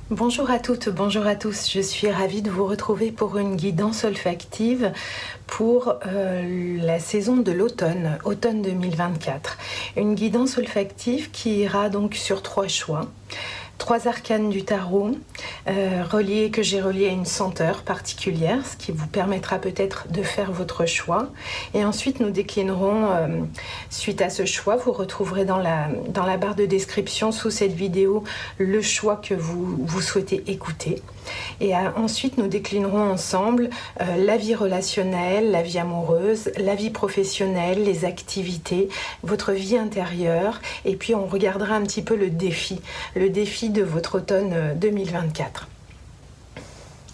Bonjour à toutes, bonjour à tous. Je suis ravie de vous retrouver pour une guidance olfactive pour la saison de l'automne, automne 2024. Une guidance olfactive qui ira donc sur 3 choix. 3 arcanes du tarot que j'ai reliées à une senteur particulière, ce qui vous permettra peut-être de faire votre choix. Et ensuite, nous déclinerons, suite à ce choix, vous retrouverez dans la barre de description sous cette vidéo le choix que vous souhaitez écouter. Et ensuite, nous déclinerons ensemble la vie relationnelle, la vie amoureuse, la vie professionnelle, les activités, votre vie intérieure. Et puis, on regardera un petit peu le défi de votre automne 2024.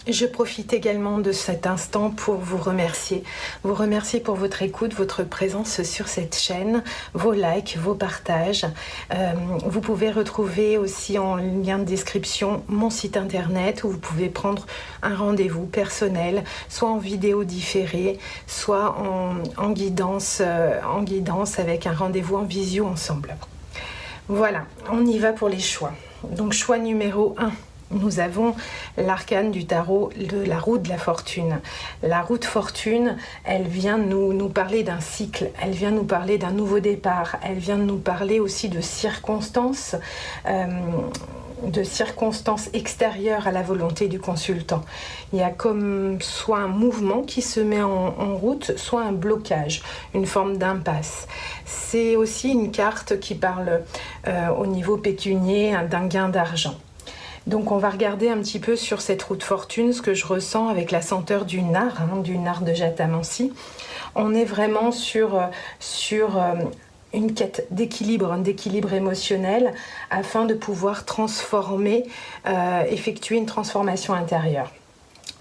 Je profite également de cet instant pour vous remercier pour votre écoute, votre présence sur cette chaîne, vos likes, vos partages. Vous pouvez retrouver aussi en lien de description mon site internet où vous pouvez prendre un rendez-vous personnel, soit en vidéo différée, soit en guidance avec un rendez-vous en visio ensemble. Voilà, on y va pour les choix. Donc choix numéro 1, nous avons l'arcane du tarot de la roue de la fortune. La roue de fortune, elle vient nous parler d'un cycle, elle vient nous parler d'un nouveau départ, elle vient nous parler aussi de circonstances extérieures à la volonté du consultant. Il y a comme soit un mouvement qui se met en route, soit un blocage, une forme d'impasse. C'est aussi une carte qui parle au niveau pécunier d'un gain d'argent. Donc on va regarder un petit peu sur cette roue de fortune ce que je ressens avec la senteur du nard, du nard de Jatamansi. On est vraiment sur une quête d'équilibre émotionnel afin de pouvoir effectuer une transformation intérieure.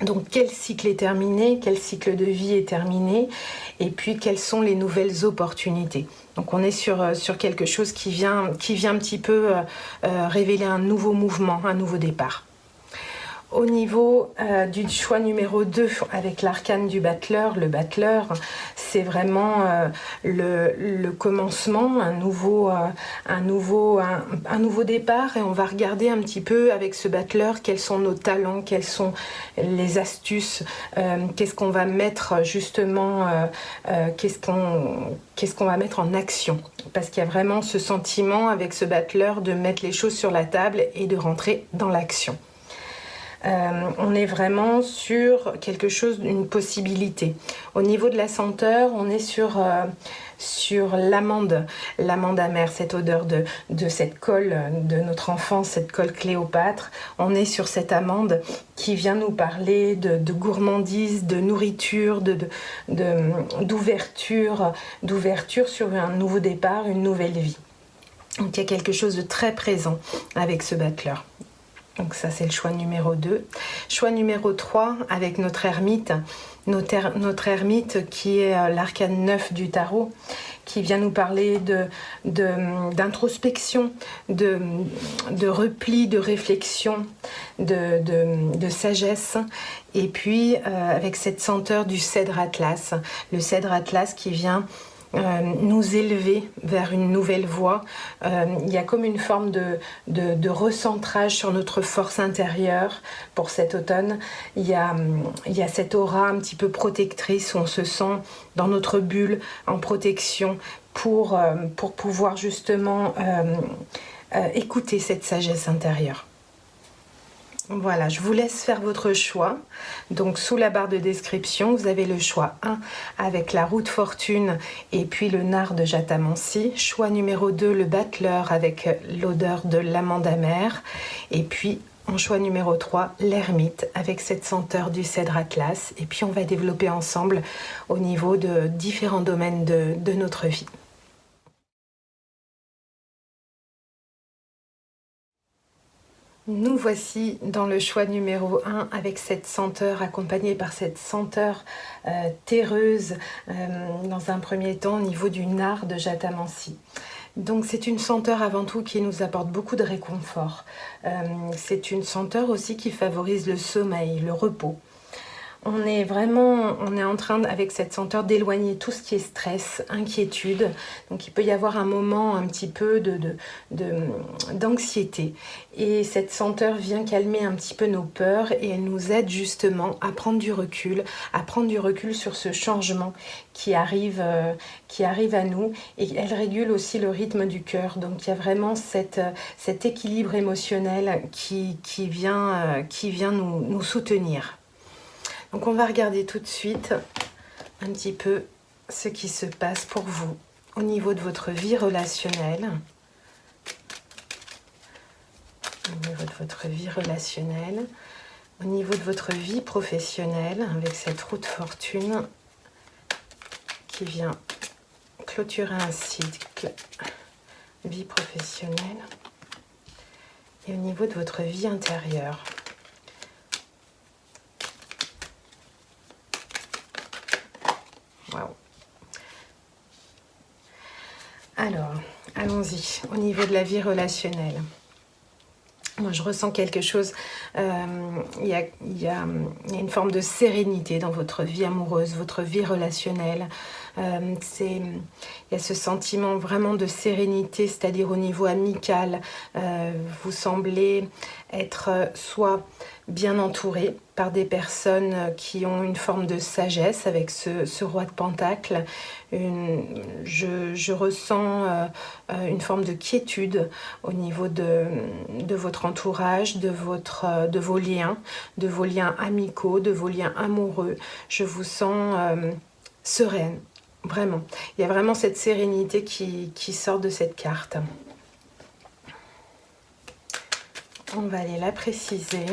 Donc quel cycle est terminé, quel cycle de vie est terminé, et puis quelles sont les nouvelles opportunités. Donc on est sur quelque chose qui vient un petit peu révéler un nouveau mouvement, un nouveau départ. Au niveau du choix numéro 2 avec l'arcane du battleur, le battleur, c'est vraiment le commencement, un nouveau départ, et on va regarder un petit peu avec ce battleur quels sont nos talents, quelles sont les astuces, qu'est-ce qu'on va mettre justement, qu'est-ce qu'on va mettre en action, parce qu'il y a vraiment ce sentiment avec ce battleur de mettre les choses sur la table et de rentrer dans l'action. On est vraiment sur quelque chose, une possibilité. Au niveau de la senteur, on est sur l'amande amère, cette odeur de cette colle de notre enfance, cette colle Cléopâtre. On est sur cette amande qui vient nous parler de gourmandise, de nourriture, d'ouverture sur un nouveau départ, une nouvelle vie. Donc il y a quelque chose de très présent avec ce battleur. Donc ça, c'est le choix numéro 2. Choix numéro 3 avec notre ermite. Notre ermite qui est l'arcane 9 du tarot, qui vient nous parler d'introspection, de repli, de réflexion, de sagesse. Et puis avec cette senteur du cèdre atlas. Le cèdre atlas qui vient nous élever vers une nouvelle voie. Il y a comme une forme de recentrage sur notre force intérieure pour cet automne. Il y a cette aura un petit peu protectrice où on se sent dans notre bulle en protection pour pouvoir justement écouter cette sagesse intérieure. Voilà, je vous laisse faire votre choix. Donc sous la barre de description, vous avez le choix 1 avec la roue de fortune et puis le nard de Jatamansi. Choix numéro 2, le battleur avec l'odeur de l'amande amère. Et puis en choix numéro 3, l'ermite avec cette senteur du cèdre atlas. Et puis on va développer ensemble au niveau de différents domaines de notre vie. Nous voici dans le choix numéro 1 avec cette senteur, accompagnée par cette senteur terreuse dans un premier temps au niveau du nard de Jatamansi. Donc c'est une senteur avant tout qui nous apporte beaucoup de réconfort. C'est une senteur aussi qui favorise le sommeil, le repos. On est en train, avec cette senteur, d'éloigner tout ce qui est stress, inquiétude. Donc il peut y avoir un moment un petit peu d'anxiété. Et cette senteur vient calmer un petit peu nos peurs et elle nous aide justement à prendre du recul sur ce changement qui arrive à nous. Et elle régule aussi le rythme du cœur. Donc il y a vraiment cet équilibre émotionnel qui vient nous soutenir. Donc on va regarder tout de suite un petit peu ce qui se passe pour vous au niveau de votre vie relationnelle. Au niveau de votre vie relationnelle, au niveau de votre vie professionnelle, avec cette roue de fortune qui vient clôturer un cycle, vie professionnelle, et au niveau de votre vie intérieure. Waouh. Alors, allons-y, au niveau de la vie relationnelle. Moi, je ressens quelque chose, il y a une forme de sérénité dans votre vie amoureuse, votre vie relationnelle. Il y a ce sentiment vraiment de sérénité, c'est-à-dire au niveau amical. Vous semblez être soit bien entouré par des personnes qui ont une forme de sagesse avec ce roi de Pentacle. Je ressens une forme de quiétude au niveau de votre entourage, de vos liens amicaux, de vos liens amoureux. Je vous sens sereine, vraiment. Il y a vraiment cette sérénité qui sort de cette carte. On va aller la préciser,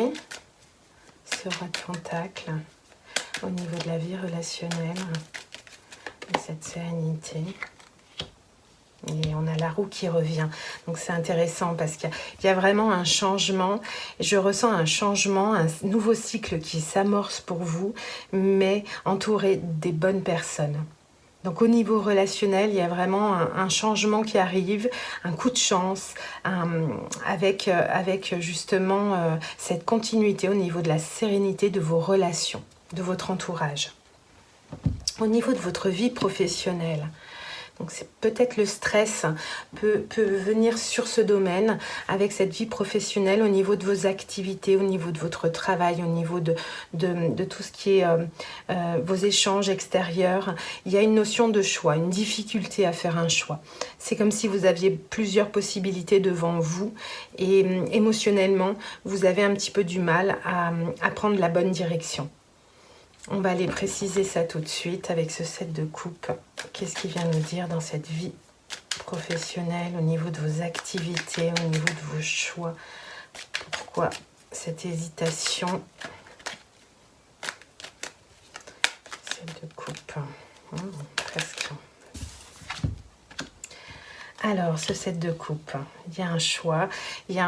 ce roi de Pentacle, au niveau de la vie relationnelle, cette sérénité. Et on a la roue qui revient. Donc c'est intéressant parce qu'il y a vraiment un changement. Je ressens un changement, un nouveau cycle qui s'amorce pour vous, mais entouré des bonnes personnes. Donc au niveau relationnel, il y a vraiment un changement qui arrive, un coup de chance, avec justement cette continuité au niveau de la sérénité de vos relations, de votre entourage. Au niveau de votre vie professionnelle, donc c'est peut-être le stress peut venir sur ce domaine avec cette vie professionnelle au niveau de vos activités, au niveau de votre travail, au niveau de tout ce qui est vos échanges extérieurs. Il y a une notion de choix, une difficulté à faire un choix. C'est comme si vous aviez plusieurs possibilités devant vous et émotionnellement, vous avez un petit peu du mal à prendre la bonne direction. On va aller préciser ça tout de suite avec ce 7 de coupe. Qu'est-ce qu'il vient nous dire dans cette vie professionnelle, au niveau de vos activités, au niveau de vos choix? Pourquoi cette hésitation? 7 de coupe. Presque. Alors, ce 7 de coupe, il y a un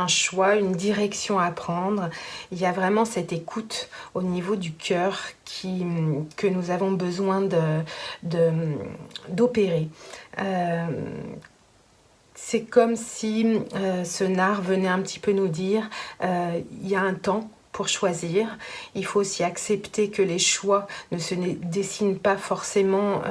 choix, une direction à prendre. Il y a vraiment cette écoute au niveau du cœur que nous avons besoin d'opérer. C'est comme si ce nard venait un petit peu nous dire il y a un temps pour choisir. Il faut aussi accepter que les choix ne se dessinent pas forcément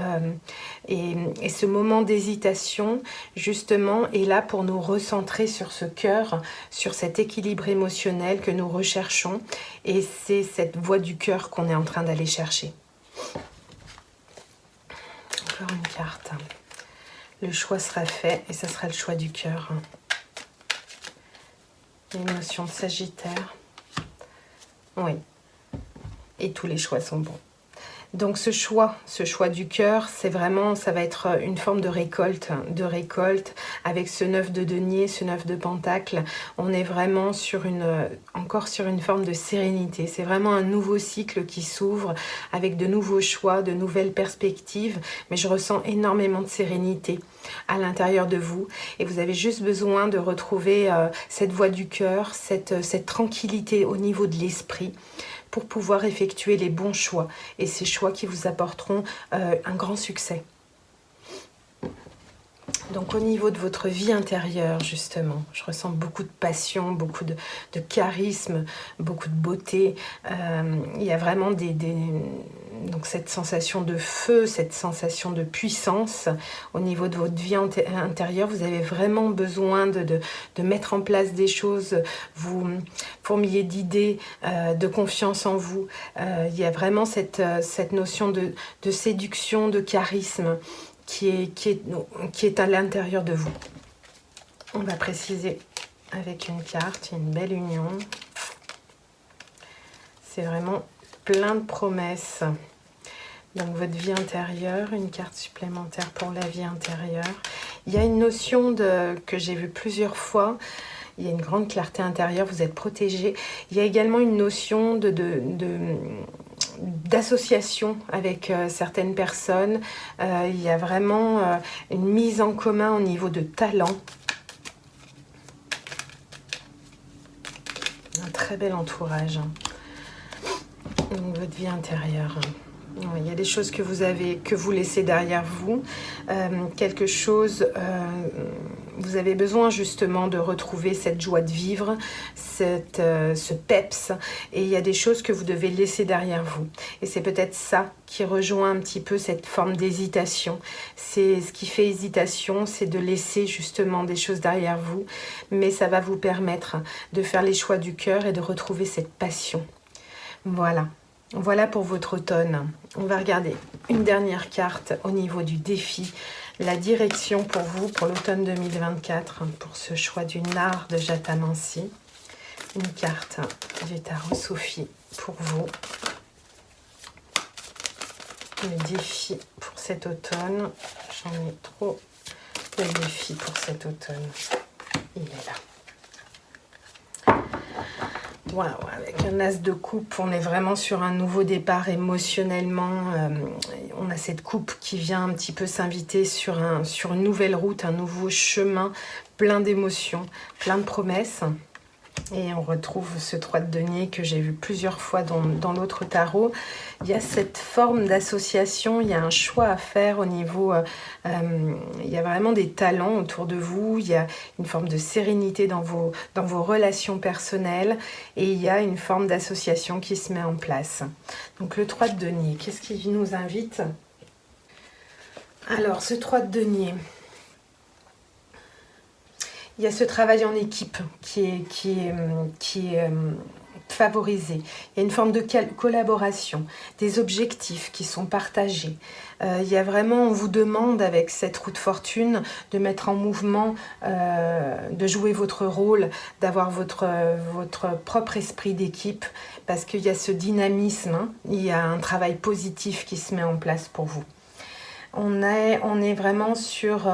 et ce moment d'hésitation justement est là pour nous recentrer sur ce cœur, sur cet équilibre émotionnel que nous recherchons, et c'est cette voie du cœur qu'on est en train d'aller chercher. Encore une carte. Le choix sera fait et ce sera le choix du cœur. L'émotion de Sagittaire. Oui, et tous les choix sont bons. Donc ce choix du cœur, c'est vraiment, ça va être une forme de récolte avec ce 9 de denier, ce 9 de pentacle. On est vraiment encore sur une forme de sérénité. C'est vraiment un nouveau cycle qui s'ouvre avec de nouveaux choix, de nouvelles perspectives. Mais je ressens énormément de sérénité à l'intérieur de vous. Et vous avez juste besoin de retrouver cette voie du cœur, cette tranquillité au niveau de l'esprit, pour pouvoir effectuer les bons choix et ces choix qui vous apporteront un grand succès. Donc au niveau de votre vie intérieure, justement, je ressens beaucoup de passion, beaucoup de charisme, beaucoup de beauté. Il y a vraiment donc cette sensation de feu, cette sensation de puissance. Au niveau de votre vie intérieure, vous avez vraiment besoin de mettre en place des choses. Vous fourmillez d'idées, de confiance en vous. Il y a vraiment cette notion de séduction, de charisme qui est à l'intérieur de vous. On va préciser avec une carte, il y a une belle union. C'est vraiment plein de promesses. Donc votre vie intérieure, une carte supplémentaire pour la vie intérieure. Il y a une notion que j'ai vue plusieurs fois. Il y a une grande clarté intérieure, vous êtes protégé. Il y a également une notion d'association avec certaines personnes. Il y a vraiment une mise en commun au niveau de talent. Un très bel entourage. Donc votre vie intérieure. Il y a des choses que vous laissez derrière vous. Quelque chose, vous avez besoin justement de retrouver cette joie de vivre, ce peps. Et il y a des choses que vous devez laisser derrière vous. Et c'est peut-être ça qui rejoint un petit peu cette forme d'hésitation. C'est ce qui fait hésitation, c'est de laisser justement des choses derrière vous. Mais ça va vous permettre de faire les choix du cœur et de retrouver cette passion. Voilà. Voilà pour votre automne. On va regarder une dernière carte au niveau du défi. La direction pour vous, pour l'automne 2024, pour ce choix du Nard de Jatamansi. Une carte du tarot Sophie pour vous. Le défi pour cet automne. J'en ai trop de défis pour cet automne. Il est là. Wow, avec un as de coupe, on est vraiment sur un nouveau départ émotionnellement. On a cette coupe qui vient un petit peu s'inviter sur une nouvelle route, un nouveau chemin, plein d'émotions, plein de promesses. Et on retrouve ce 3 de denier que j'ai vu plusieurs fois dans l'autre tarot. Il y a cette forme d'association, il y a un choix à faire au niveau... il y a vraiment des talents autour de vous, il y a une forme de sérénité dans vos relations personnelles et il y a une forme d'association qui se met en place. Donc le 3 de denier, qu'est-ce qui nous invite? Alors ce 3 de denier... Il y a ce travail en équipe qui est favorisé. Il y a une forme de collaboration, des objectifs qui sont partagés. Il y a vraiment, on vous demande avec cette roue de fortune de mettre en mouvement, de jouer votre rôle, d'avoir votre propre esprit d'équipe parce qu'il y a ce dynamisme, hein, il y a un travail positif qui se met en place pour vous. On est vraiment sur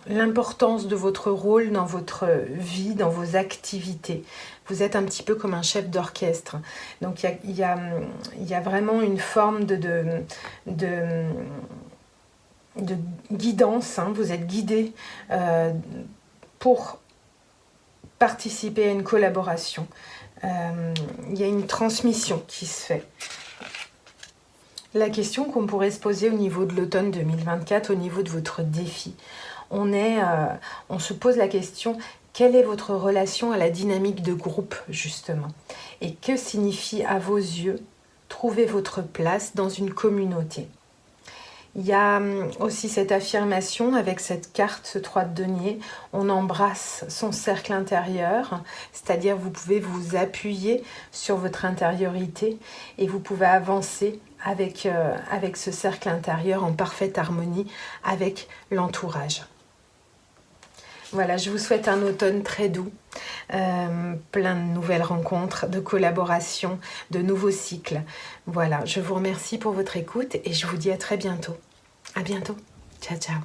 l'importance de votre rôle dans votre vie, dans vos activités. Vous êtes un petit peu comme un chef d'orchestre. Donc il y a vraiment une forme de guidance. Hein. Vous êtes guidé pour participer à une collaboration. Il y a une transmission qui se fait. La question qu'on pourrait se poser au niveau de l'automne 2024, au niveau de votre défi, on se pose la question, quelle est votre relation à la dynamique de groupe, justement? Et que signifie, à vos yeux, trouver votre place dans une communauté? Il y a aussi cette affirmation avec cette carte, ce 3 de denier, on embrasse son cercle intérieur, c'est-à-dire vous pouvez vous appuyer sur votre intériorité et vous pouvez avancer avec ce cercle intérieur en parfaite harmonie avec l'entourage. Voilà, je vous souhaite un automne très doux, plein de nouvelles rencontres, de collaborations, de nouveaux cycles. Voilà, je vous remercie pour votre écoute et je vous dis à très bientôt. À bientôt. Ciao, ciao.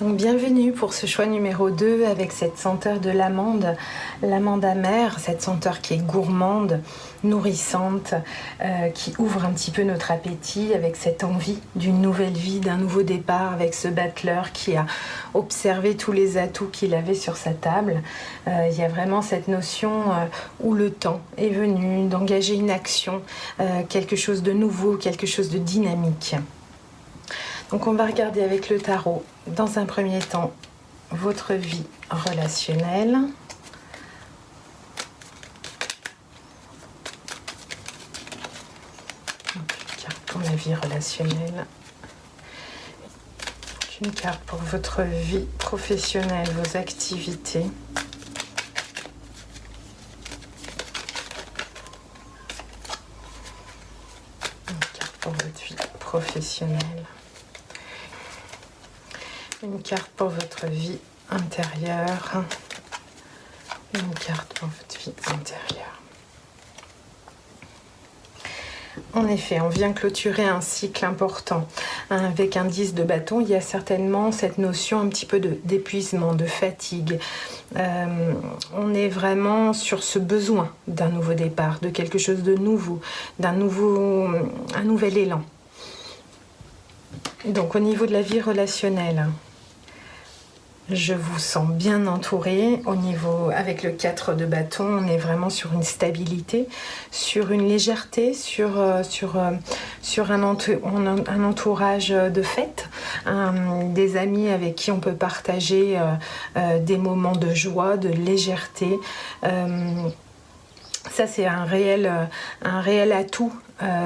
Donc bienvenue pour ce choix numéro 2 avec cette senteur de l'amande, l'amande amère, cette senteur qui est gourmande, nourrissante, qui ouvre un petit peu notre appétit avec cette envie d'une nouvelle vie, d'un nouveau départ avec ce battleur qui a observé tous les atouts qu'il avait sur sa table. Il y a vraiment cette notion où le temps est venu d'engager une action, quelque chose de nouveau, quelque chose de dynamique. Donc on va regarder avec le tarot, dans un premier temps, votre vie relationnelle. Donc, une carte pour la vie relationnelle. Une carte pour votre vie professionnelle, vos activités. Une carte pour votre vie professionnelle. Une carte pour votre vie intérieure. Une carte pour votre vie intérieure. En effet, on vient clôturer un cycle important. Avec un 10 de bâton, il y a certainement cette notion un petit peu d'épuisement, de fatigue. On est vraiment sur ce besoin d'un nouveau départ, de quelque chose de nouveau, un nouvel élan. Donc au niveau de la vie relationnelle, je vous sens bien entouré. Avec le 4 de bâton, on est vraiment sur une stabilité, sur une légèreté, sur un entourage de fête, des amis avec qui on peut partager des moments de joie, de légèreté. Ça, c'est un réel atout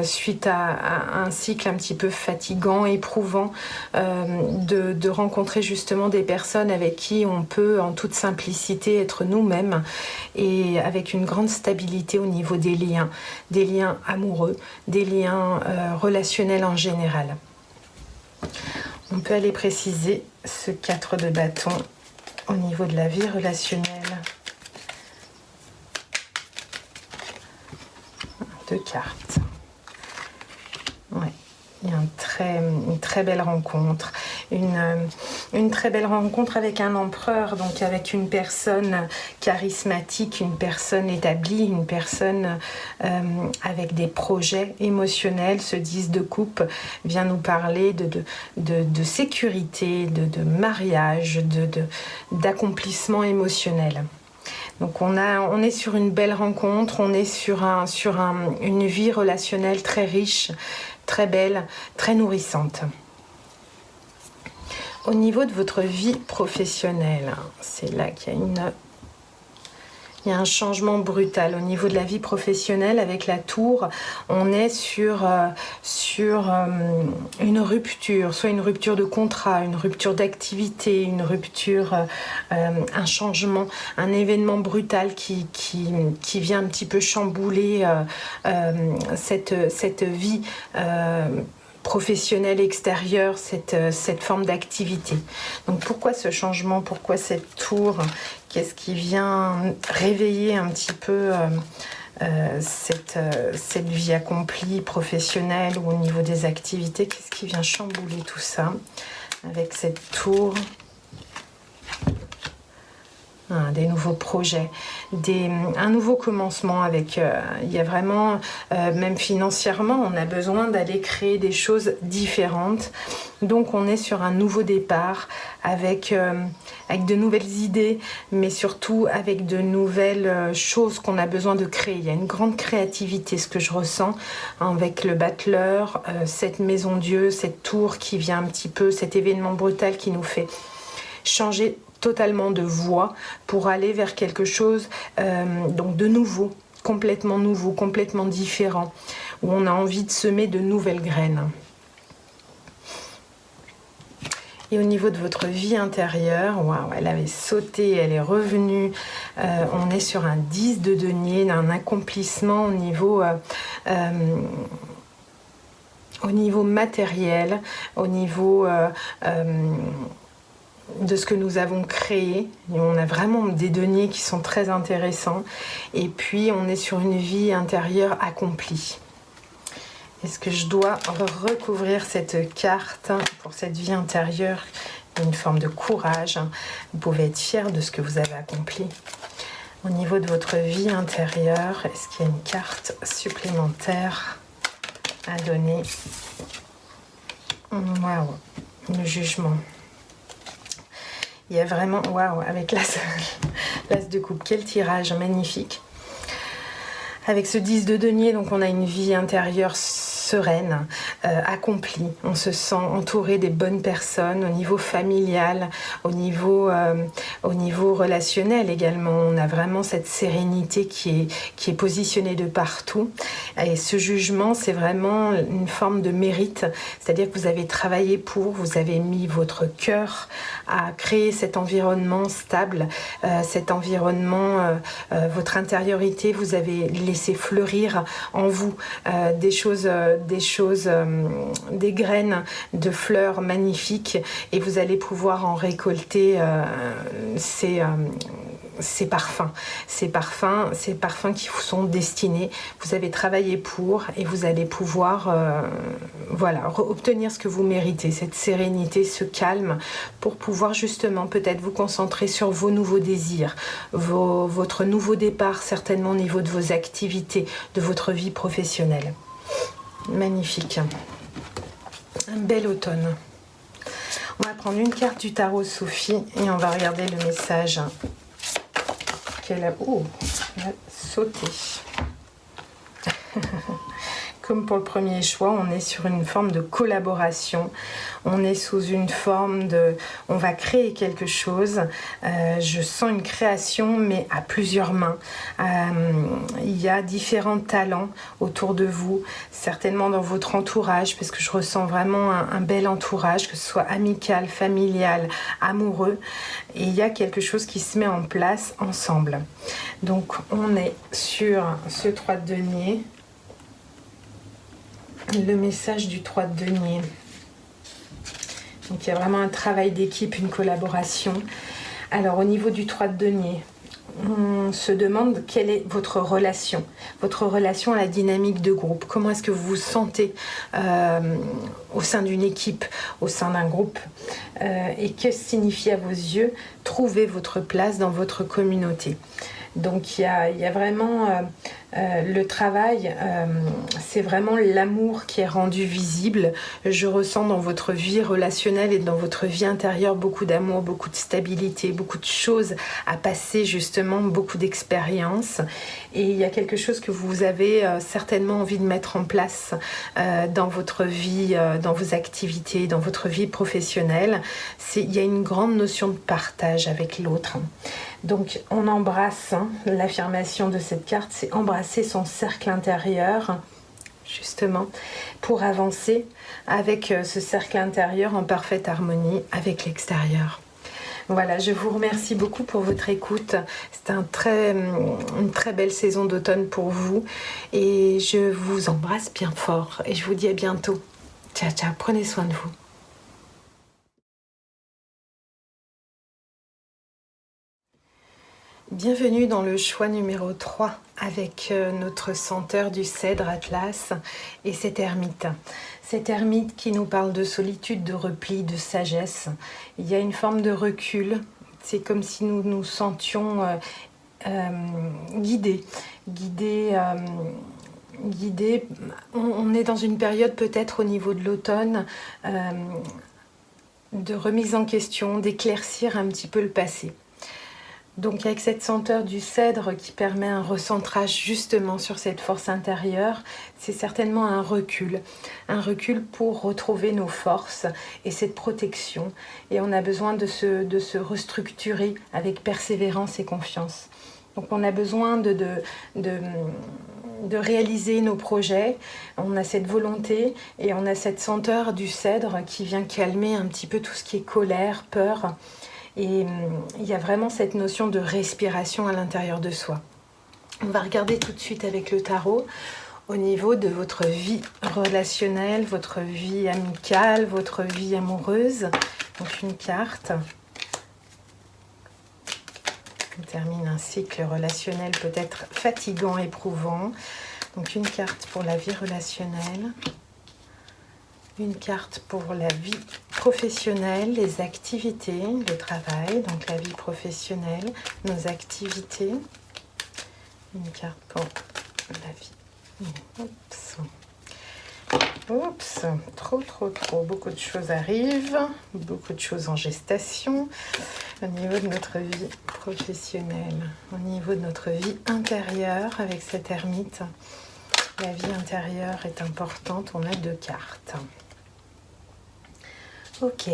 suite à un cycle un petit peu fatigant, éprouvant, de rencontrer justement des personnes avec qui on peut en toute simplicité être nous-mêmes et avec une grande stabilité au niveau des liens amoureux, des liens relationnels en général. On peut aller préciser ce 4 de bâton au niveau de la vie relationnelle. 2 cartes. Ouais. Il y a une très belle rencontre. Une très belle rencontre avec un empereur, donc avec une personne charismatique, une personne établie, une personne avec des projets émotionnels. Ce 10 de coupe vient nous parler de sécurité, de mariage, d'accomplissement émotionnel. Donc on est sur une belle rencontre, on est sur une vie relationnelle très riche, très belle, très nourrissante. Au niveau de votre vie professionnelle, c'est là qu'il y a un changement brutal. Au niveau de la vie professionnelle, avec la tour, on est sur une rupture, soit une rupture de contrat, une rupture d'activité, une rupture, un changement, un événement brutal qui vient un petit peu chambouler cette vie professionnelle extérieure, cette forme d'activité. Donc pourquoi ce changement? Pourquoi cette tour? Qu'est-ce qui vient réveiller un petit peu cette vie accomplie, professionnelle ou au niveau des activités? Qu'est-ce qui vient chambouler tout ça avec cette tour? Des nouveaux projets, un nouveau commencement avec, il y a vraiment, même financièrement, on a besoin d'aller créer des choses différentes. Donc on est sur un nouveau départ avec de nouvelles idées, mais surtout avec de nouvelles choses qu'on a besoin de créer. Il y a une grande créativité, ce que je ressens avec le battleur, cette maison Dieu, cette tour qui vient un petit peu, cet événement brutal qui nous fait changer totalement de voie pour aller vers quelque chose donc de nouveau, complètement différent, où on a envie de semer de nouvelles graines. Et au niveau de votre vie intérieure, waouh, elle avait sauté, elle est revenue. On est sur un 10 de denier, un accomplissement au niveau matériel, au niveau de ce que nous avons créé. Et on a vraiment des deniers qui sont très intéressants. Et puis, on est sur une vie intérieure accomplie. Est-ce que je dois recouvrir cette carte pour cette vie intérieure une forme de courage. Vous pouvez être fier de ce que vous avez accompli. Au niveau de votre vie intérieure, est-ce qu'il y a une carte supplémentaire à donner? Waouh, le jugement. Il y a vraiment, waouh, avec l'as de coupe, quel tirage magnifique. Avec ce 10 de denier, donc on a une vie intérieure sereine, accomplie. On se sent entouré des bonnes personnes au niveau familial, au niveau relationnel également. On a vraiment cette sérénité qui est positionnée de partout. Et ce jugement, c'est vraiment une forme de mérite. C'est-à-dire que vous avez travaillé vous avez mis votre cœur à créer cet environnement stable, cet environnement, votre intériorité, vous avez laissé fleurir en vous des graines de fleurs magnifiques et vous allez pouvoir en récolter ces parfums qui vous sont destinés. Vous avez travaillé pour et vous allez pouvoir obtenir ce que vous méritez, cette sérénité, ce calme pour pouvoir justement peut-être vous concentrer sur vos nouveaux désirs, votre nouveau départ certainement au niveau de vos activités, de votre vie professionnelle. Magnifique. Un bel automne. On va prendre une carte du tarot Sophie et on va regarder le message qu'elle a... Oh, elle a sauté. Comme pour le premier choix, on est sur une forme de collaboration. On est sous une forme de... On va créer quelque chose. Je sens une création, mais à plusieurs mains. Il y a différents talents autour de vous, certainement dans votre entourage, parce que je ressens vraiment un bel entourage, que ce soit amical, familial, amoureux. Et il y a quelque chose qui se met en place ensemble. Donc, on est sur ce 3 de denier. Le message du 3 de denier. Donc il y a vraiment un travail d'équipe, une collaboration. Alors au niveau du 3 de denier, on se demande quelle est votre relation à la dynamique de groupe. Comment est-ce que vous vous sentez au sein d'une équipe, au sein d'un groupe et que signifie à vos yeux trouver votre place dans votre communauté. Donc il y a vraiment le travail, c'est vraiment l'amour qui est rendu visible. Je ressens dans votre vie relationnelle et dans votre vie intérieure beaucoup d'amour, beaucoup de stabilité, beaucoup de choses à passer justement, beaucoup d'expériences. Et il y a quelque chose que vous avez certainement envie de mettre en place dans votre vie, dans vos activités, dans votre vie professionnelle. Il y a une grande notion de partage avec l'autre. Donc on embrasse, l'affirmation de cette carte, c'est embrasser son cercle intérieur, justement, pour avancer avec ce cercle intérieur en parfaite harmonie avec l'extérieur. Voilà, je vous remercie beaucoup pour votre écoute. C'est une très belle saison d'automne pour vous et je vous embrasse bien fort et je vous dis à bientôt. Ciao, ciao, prenez soin de vous. Bienvenue dans le choix numéro 3 avec notre senteur du cèdre Atlas et cet ermite. Cet ermite qui nous parle de solitude, de repli, de sagesse. Il y a une forme de recul. C'est comme si nous nous sentions guidés. On est dans une période peut-être au niveau de l'automne de remise en question, d'éclaircir un petit peu le passé. Donc avec cette senteur du cèdre qui permet un recentrage justement sur cette force intérieure, c'est certainement un recul pour retrouver nos forces et cette protection. Et on a besoin de se restructurer avec persévérance et confiance. Donc on a besoin de réaliser nos projets, on a cette volonté et on a cette senteur du cèdre qui vient calmer un petit peu tout ce qui est colère, peur. Et il y a vraiment cette notion de respiration à l'intérieur de soi. On va regarder tout de suite avec le tarot au niveau de votre vie relationnelle, votre vie amicale, votre vie amoureuse. Donc une carte. On termine un cycle relationnel peut-être fatigant, éprouvant. Donc une carte pour la vie relationnelle. Une carte pour la vie professionnelle, les activités, le travail, donc la vie professionnelle, nos activités. Une carte pour la vie. Oups. Oups, trop. Beaucoup de choses arrivent, beaucoup de choses en gestation au niveau de notre vie professionnelle, au niveau de notre vie intérieure avec cette ermite. La vie intérieure est importante, on a 2 cartes. Ok,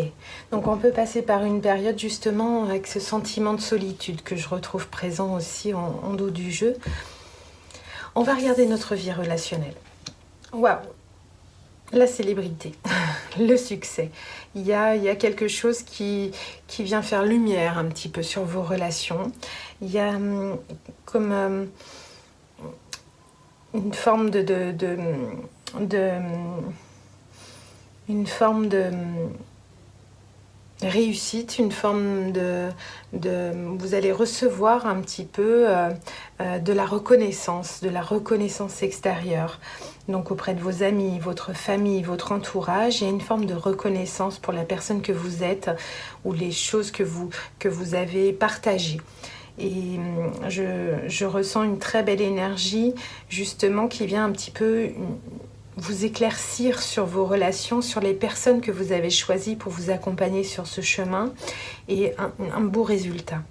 donc on peut passer par une période justement avec ce sentiment de solitude que je retrouve présent aussi en dos du jeu. On va regarder notre vie relationnelle. Waouh! La célébrité, le succès. Il y a quelque chose qui vient faire lumière un petit peu sur vos relations. Il y a comme une forme une forme de réussite, une forme vous allez recevoir un petit peu de la reconnaissance extérieure. Donc auprès de vos amis, votre famille, votre entourage, il y a une forme de reconnaissance pour la personne que vous êtes ou les choses que vous avez partagées. Et je ressens une très belle énergie justement qui vient un petit peu vous éclaircir sur vos relations, sur les personnes que vous avez choisies pour vous accompagner sur ce chemin et un beau résultat.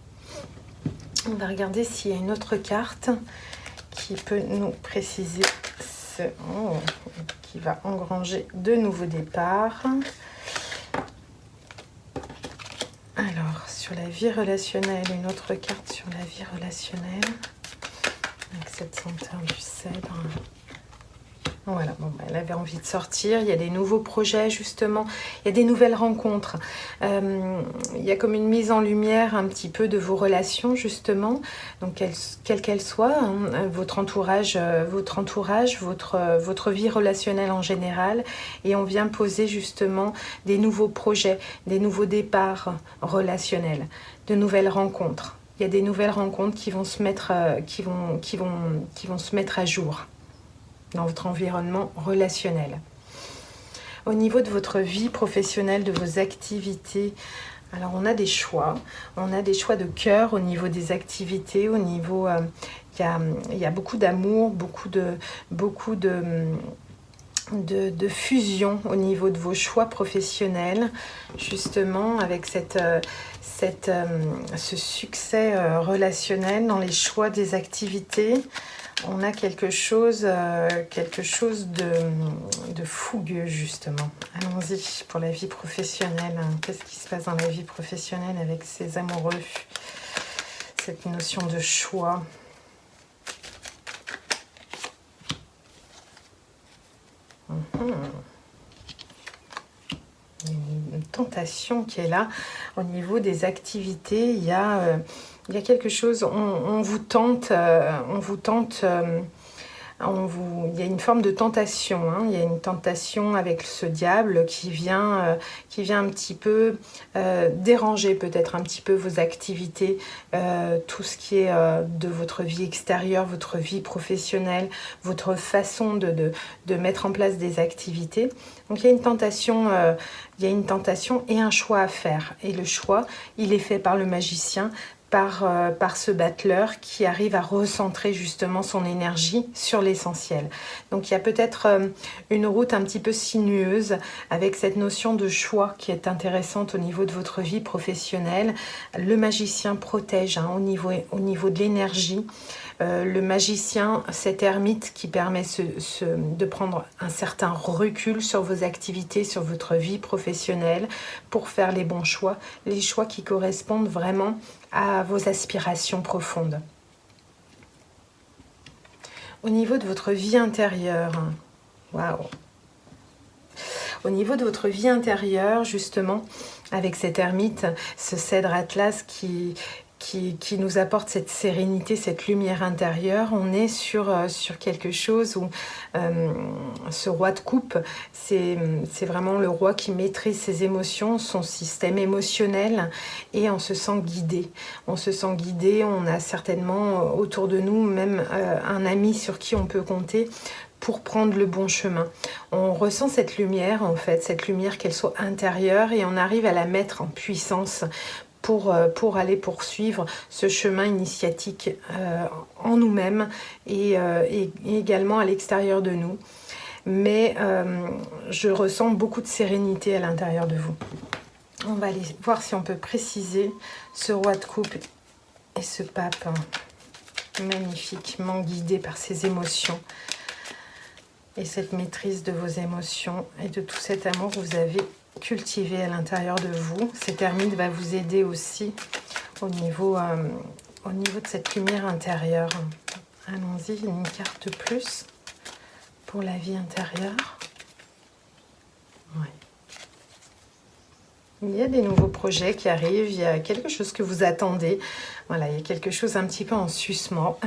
On va regarder s'il y a une autre carte qui peut nous préciser qui va engranger de nouveaux départs. Alors, sur la vie relationnelle, une autre carte sur la vie relationnelle avec cette senteur du cèdre. Voilà, bon, elle avait envie de sortir, il y a des nouveaux projets justement, il y a des nouvelles rencontres, il y a comme une mise en lumière un petit peu de vos relations justement, donc quelle qu'elle soit, hein, votre entourage, votre vie relationnelle en général, et on vient poser justement des nouveaux projets, des nouveaux départs relationnels, de nouvelles rencontres. Il y a des nouvelles rencontres qui vont se mettre, qui vont se mettre à jour dans votre environnement relationnel. Au niveau de votre vie professionnelle, de vos activités, alors on a des choix de cœur au niveau des activités, au niveau, il y a beaucoup d'amour, beaucoup de fusion au niveau de vos choix professionnels, justement avec ce succès relationnel dans les choix des activités. On a quelque chose de fougueux justement. Allons-y pour la vie professionnelle. Qu'est-ce qui se passe dans la vie professionnelle avec ces amoureux? Cette notion de choix. Une tentation qui est là au niveau des activités. Il y a quelque chose, on vous tente, il y a une forme de tentation, hein. Il y a une tentation avec ce diable qui vient un petit peu déranger peut-être un petit peu vos activités, tout ce qui est de votre vie extérieure, votre vie professionnelle, votre façon de mettre en place des activités. Donc il y a une tentation et un choix à faire. Et le choix, il est fait par le magicien, par ce battleur qui arrive à recentrer justement son énergie sur l'essentiel. Donc il y a peut-être une route un petit peu sinueuse avec cette notion de choix qui est intéressante au niveau de votre vie professionnelle. Le magicien protège au niveau de l'énergie. Le magicien, cette ermite qui permet de prendre un certain recul sur vos activités, sur votre vie professionnelle pour faire les bons choix, les choix qui correspondent vraiment à vos aspirations profondes. Au niveau de votre vie intérieure, waouh! Au niveau de votre vie intérieure, justement, avec cette ermite, ce cèdre atlas qui nous apporte cette sérénité, cette lumière intérieure. On est sur quelque chose où ce roi de coupe, c'est vraiment le roi qui maîtrise ses émotions, son système émotionnel, et on se sent guidé. On se sent guidé, on a certainement autour de nous même un ami sur qui on peut compter pour prendre le bon chemin. On ressent cette lumière en fait, cette lumière qu'elle soit intérieure et on arrive à la mettre en puissance pour aller poursuivre ce chemin initiatique en nous-mêmes et également à l'extérieur de nous. Mais je ressens beaucoup de sérénité à l'intérieur de vous. On va aller voir si on peut préciser ce roi de coupe et ce pape magnifiquement guidé par ses émotions et cette maîtrise de vos émotions et de tout cet amour que vous avez cultivé à l'intérieur de vous. Cet ermite va vous aider aussi au niveau de cette lumière intérieure. Allons-y, une carte de plus pour la vie intérieure. Ouais. Il y a des nouveaux projets qui arrivent, il y a quelque chose que vous attendez. Voilà, il y a quelque chose un petit peu en suspens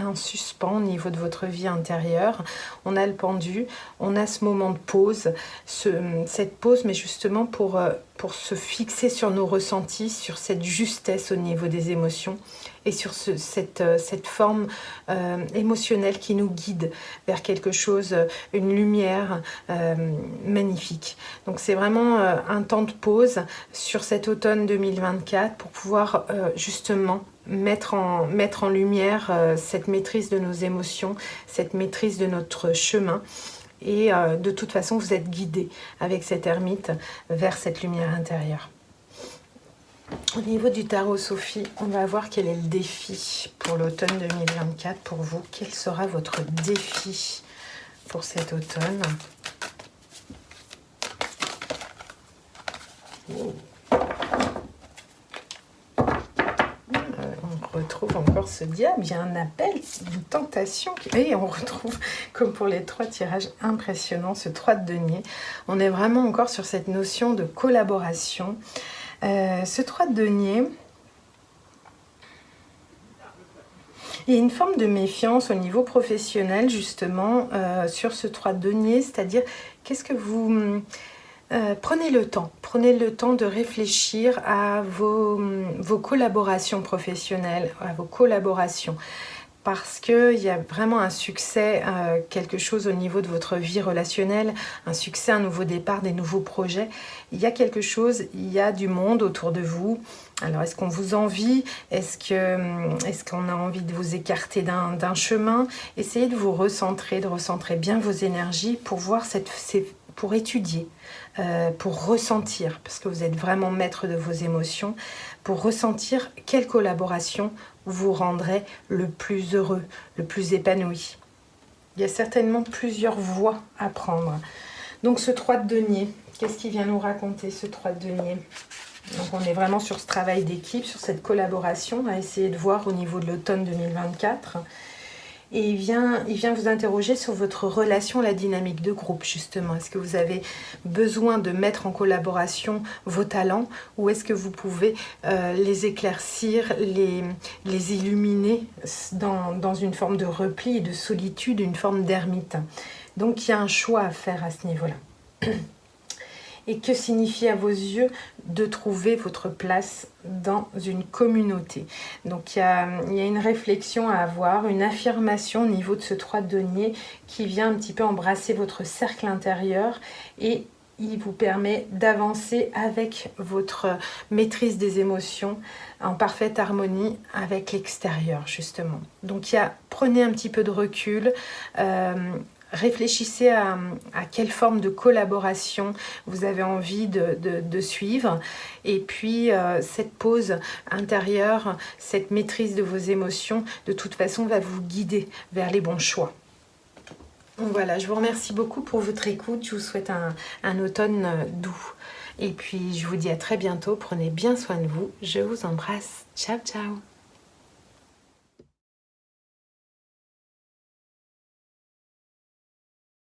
au niveau de votre vie intérieure. On a le pendu, on a ce moment de pause, cette pause, mais justement pour se fixer sur nos ressentis, sur cette justesse au niveau des émotions et sur cette forme émotionnelle qui nous guide vers quelque chose, une lumière magnifique. Donc c'est vraiment un temps de pause sur cet automne 2024 pour pouvoir justement mettre en lumière cette maîtrise de nos émotions, cette maîtrise de notre chemin. Et de toute façon, vous êtes guidé avec cet ermite vers cette lumière intérieure. Au niveau du tarot Sophie, on va voir quel est le défi pour l'automne 2024 pour vous. Quel sera votre défi pour cet automne? Oh. On retrouve encore ce diable, il y a un appel, une tentation, et on retrouve, comme pour les 3 tirages impressionnants, ce 3 de denier. On est vraiment encore sur cette notion de collaboration. Ce 3 de denier, il y a une forme de méfiance au niveau professionnel, justement, sur ce 3 de denier, c'est-à-dire, qu'est-ce que vous... prenez le temps de réfléchir à vos collaborations professionnelles, à vos collaborations, parce qu'il y a vraiment un succès, quelque chose au niveau de votre vie relationnelle, un succès, un nouveau départ, des nouveaux projets. Il y a quelque chose, il y a du monde autour de vous. Alors, est-ce qu'on vous envie? Est-ce qu'on a envie de vous écarter d'un chemin? Essayez de vous recentrer, de recentrer bien vos énergies pour voir pour étudier, pour ressentir, parce que vous êtes vraiment maître de vos émotions, pour ressentir quelle collaboration vous rendrait le plus heureux, le plus épanoui. Il y a certainement plusieurs voies à prendre. Donc ce 3 de denier, qu'est-ce qu'il vient nous raconter, ce 3 de denier? Donc on est vraiment sur ce travail d'équipe, sur cette collaboration, à essayer de voir au niveau de l'automne 2024. Et il vient vous interroger sur votre relation, la dynamique de groupe, justement. Est-ce que vous avez besoin de mettre en collaboration vos talents ou est-ce que vous pouvez les éclaircir, les illuminer dans une forme de repli et de solitude, une forme d'ermite? Donc il y a un choix à faire à ce niveau-là. Et que signifie à vos yeux de trouver votre place dans une communauté? Donc il y a une réflexion à avoir, une affirmation au niveau de ce 3 de denier qui vient un petit peu embrasser votre cercle intérieur et il vous permet d'avancer avec votre maîtrise des émotions en parfaite harmonie avec l'extérieur justement. Donc prenez un petit peu de recul, réfléchissez à quelle forme de collaboration vous avez envie de suivre et puis cette pause intérieure, cette maîtrise de vos émotions de toute façon va vous guider vers les bons choix. Voilà, je vous remercie beaucoup pour votre écoute, je vous souhaite un automne doux et puis je vous dis à très bientôt, prenez bien soin de vous, je vous embrasse, ciao ciao.